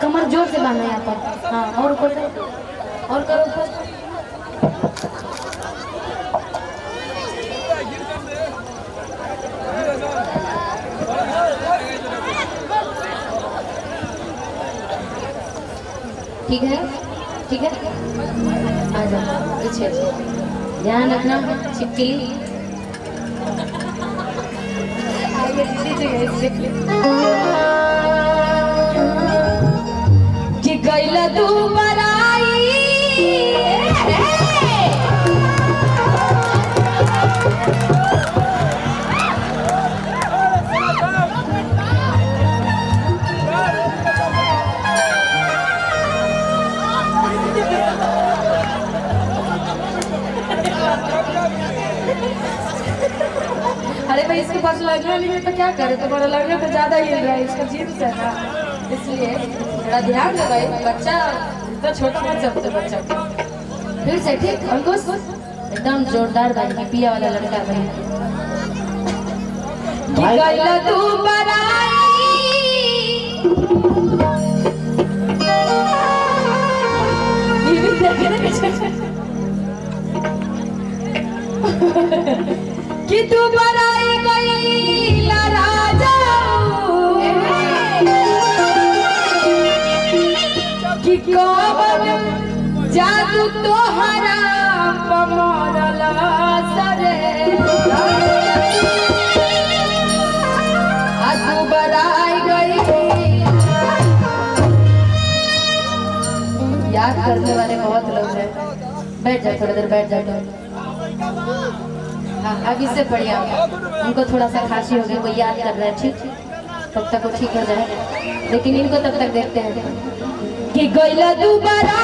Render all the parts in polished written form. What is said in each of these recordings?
कमर जोर से बांधना यहाँ पर। हाँ और ऊपर से और करो ऊपर। ठीक है ठीक है, आ जाओ पीछे, ध्यान रखना छिपकली। कि गैला तू बराई अरे भाई इसके पास लगना नहीं है तो क्या करे, तुम्हारा लगना तो ज्यादा हिल रहा है, इसका जीन्स है ना, इसलिए थोड़ा ध्यान दो भाई। बच्चा तो छोटा मत समझो बच्चा को। फिर से ठीक, अंकुश एकदम जोरदार भाई, पिया वाला लड़का भाई। गैला तू बराई ये भी देखे ना कि तू बराई गईला राजा कि कौन जादू तोहरा पमरला सरे आ तू बराई गई। याद करने वाले बहुत लोग हैं, बैठ जाओ थोड़ी देर, बैठ जाओ। हाँ अब इससे बढ़िया उनको थोड़ा सा खांसी हो गई, कोई याद कर रहा है, ठीक तब तक वो ठीक हो जाए, लेकिन इनको तब तक देखते हैं कि गैला दोबारा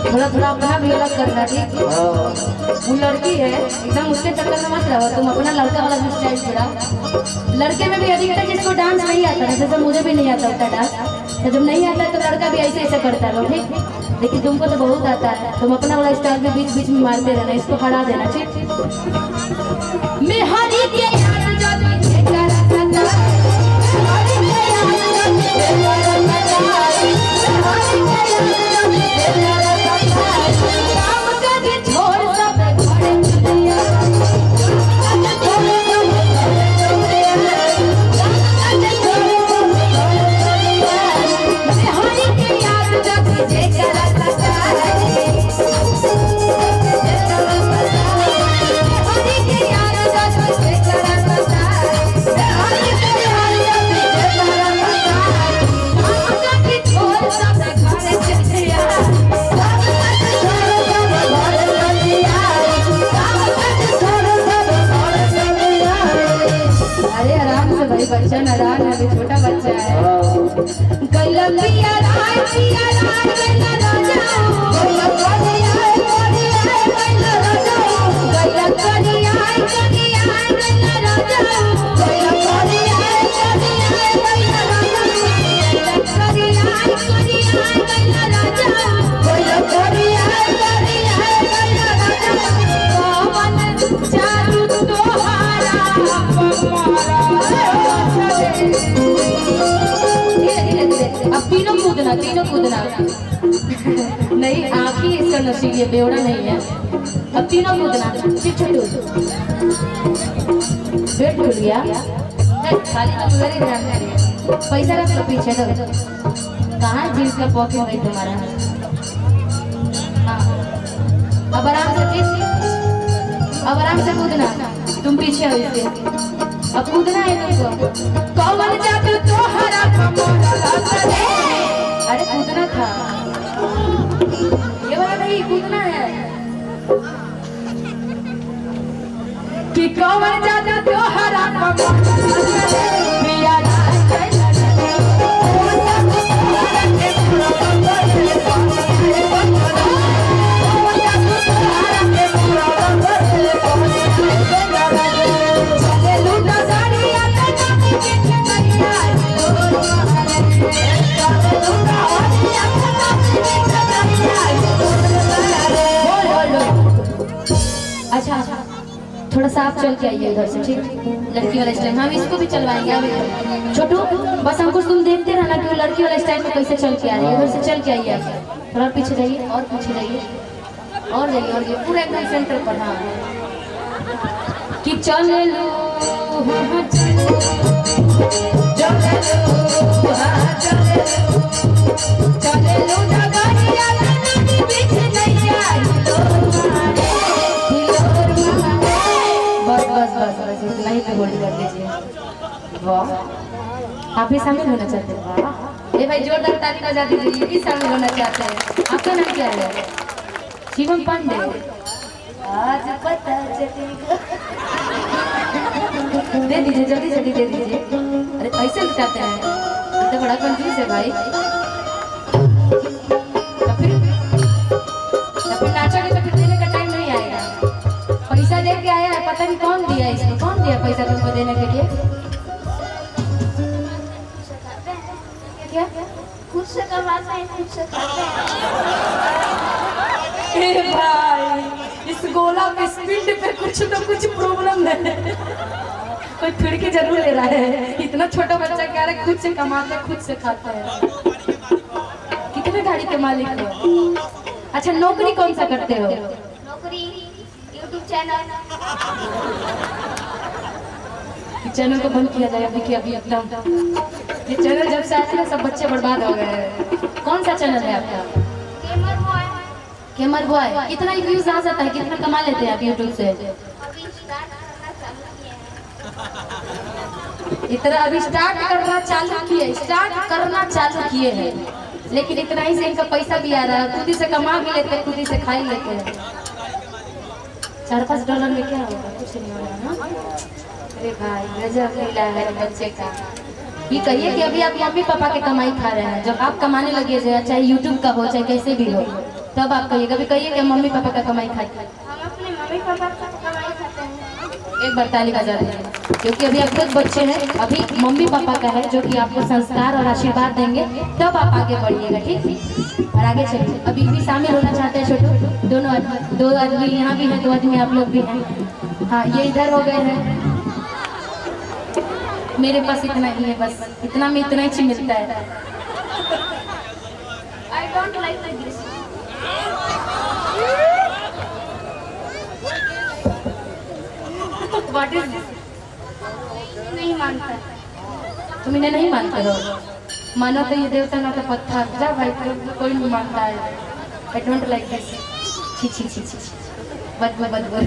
थोड़ा थोड़ा अपना भी अलग करना, ठीक। वो लड़की है एकदम, उसके चक्कर में मत रहो तुम, अपना लड़का वाला भी स्टाइल छोड़ा। लड़के में भी अधिकतर जिसको डांस नहीं आता है, जैसे मुझे भी नहीं आता होता डांस, तो जब नहीं आता है तो लड़का भी ऐसे ऐसे करता है, ठीक। लेकिन तुमको तो बहुत आता है, तुम अपना वाला स्टाइल भी बीच बीच में मारते रहना, इसको हरा देना, ठीक। Take नादान है, अभी छोटा बच्चा है। गैला पिया राय गैला राजा, गैला करिया गैला राजा, गैला करिया गैला राजा, गैला करिया गैला राजा, गैला करिया गैला राजा, गैला करिया गैला राजा। पवन जादू तोहारा धीरे धीरे अब तीनों कूदना नहीं, आप ही इसका नसीब, ये बेवड़ा नहीं है। अब तीनों कूदना, छोटू वेट कर लिया, खाली तो मेरे ध्यान में पैसा रख लो पीछे। तो कहाँ जीन्स का पॉकेट नहीं तुम्हारा? हाँ अब आराम से कूदना, तुम पीछे हो इसके। अब कूदना है तुमको। कौन जादू तोहरा अरे कूदना था, ये वाला नहीं, कूदना है कि कौन जादू तोहरा प्रिया अच्छा थोड़ा सा आप चल के आइए उधर से, ठीक? लड़की वाला स्टाइल हम इसको भी चलवाएंगे। अभी छोटू बस हमको तुम देखते रहना कि वो लड़की वाला स्टाइल में कैसे चल के आ रही है। उधर से चल के आइए आप, थोड़ा पीछे जाइए और पीछे जाइए और जाइए और ये पूरा एकदम सेंटर पर। हाँ कि चले लो बस इतना ही पे होल्ड कर लीजिए। वाह आप भी शामिल होना चाहते हैं? वाह ये भाई जोरदार ताली बजा दीजिए, ये भी शामिल होना चाहते हैं। आपका नाम क्या है? शिवम पांडे। आज पता चलेगा, दे दीजिए जल्दी जल्दी दे दीजिए। अरे पैसे लुटाते हैं, तो बड़ा कंजूस है भाई। फिर नाचोगे तो फिर देने का टाइम नहीं आएगा। पैसा दे के आया है, पता नहीं कौन दिया इसको, कौन दिया पैसा तुमको देने के लिए? क्या खुद से करवाते हैं, खुद से खाते हैं। भाई इस गोला के स्पीड पे कुछ तो कुछ प्रॉब्लम है, कोई फिर के जरूर ले रहा है। इतना छोटा बच्चा कह रहा है खुद से कमाते खुद से खाते हैं। कितने गाड़ी के मालिक हो? अच्छा नौकरी कौन सा करते हो? नौकरी यूट्यूब चैनल। चैनल को बंद किया जाए अभी अभी एकदम। ये चैनल जब से आया ना सब बच्चे बर्बाद हो गए हैं। कौन सा चैनल है आपका? Gamer boy. कितना व्यूज आ जाता है, कितना कमा लेते हैं आप यूट्यूब से? इतना अभी स्टार्ट करना चालू किए हैं, लेकिन इतना ही से इनका पैसा भी आ रहा है। खुद ही से कमा भी लेते हैं, खुद ही से खा ही लेते हैं। $4-5 में क्या होगा? कुछ नहीं होगा ना। अरे भाई गजब लीला है बच्चे का। ये कहिए कि अभी आप मम्मी पापा के कमाई खा रहे हैं। जब आप कमाने लगे, चाहे यूट्यूब का हो चाहे कैसे भी हो, तब आप कहिए, कभी कहिए कि मम्मी पापा का कमाई खाए। हम अपने मम्मी पापा का कमाई खाते हैं। एक बार ताली बजा दें, क्योंकि अभी आप खुद बच्चे हैं। अभी मम्मी पापा का है जो कि आपको संस्कार और आशीर्वाद देंगे, तब आप आगे बढ़िएगा, ठीक? और आगे चलिए। अभी भी शामिल होना चाहते हैं छोटू? दोनों आदमी, 2 आदमी यहाँ भी हैं, 2 आदमी आप लोग भी हैं। हाँ ये इधर हो गए हैं। मेरे पास इतना ही है, बस इतना में इतना ही मिलता है। I don't like this. What is this? नहीं मानता। तुम इन्हें नहीं मानते हो? मानो तो ये देवता ना तो पत्थर। जा भाई, कोई नहीं मानता है। I don't like this. छी छी छी छी। बदबू।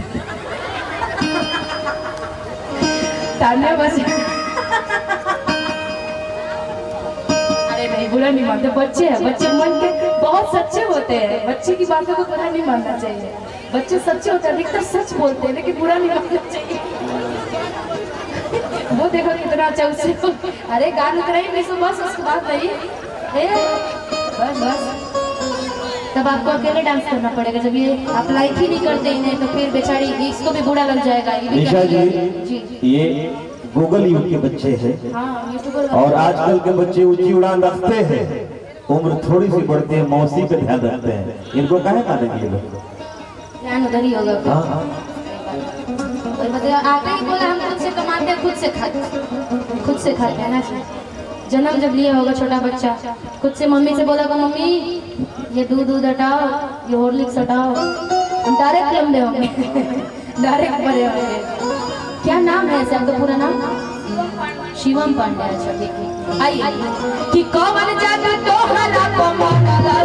तालियां बजा। अरे नहीं, बुरा नहीं मानते। बच्चे हैं, बच्चे मन के बहुत सच्चे होते हैं। बच्चे की बातों को बुरा नहीं मानना चाहिए। बच्चे सच्चे होते हैं, अधिकतर सच बोलते हैं, लेकिन बुरा नहीं मानना चाहिए। वो देखो कितना अच्छा उससे। अरे गान उतराई नहीं तो बस उसके बाद नहीं। बस बस तब आपको अकेले डांस करना पड़ेगा। जब ये आप लाइक ही नहीं करते इन्हें तो फिर बेचारी इसको भी बुरा लग जाएगा। ये भी निशा क्या जी, ये गूगल युग के बच्चे हैं हाँ यूट्यूबर और आजकल के बच्चे ऊंची उड़ान रखते हैं, उम्र थोड़ी सी बढ़ती है, मौसी पे ध्यान रखते हैं, इनको काहे मानेंगे ये लोग? ध्यान उधर ही होगा फिर। हाँ और मतलब आपने ही बोला हम खुद से कमाते हैं, खुद से खाते हैं ना। जन्म जब लिया होगा छोटा बच्चा, खुद से मम्मी से बोला मम्मी ये दूध हटाओ, ये हॉर्लिक्स हटाओ, हम डायरेक्ट लंबे होंगे। डायरेक्ट बड़े होंगे। क्या नाम है ऐसे आपका पूरा नाम? शिवम पांडे। अच्छा ठीक है। आइए कि कौन जादू तो हरा को माला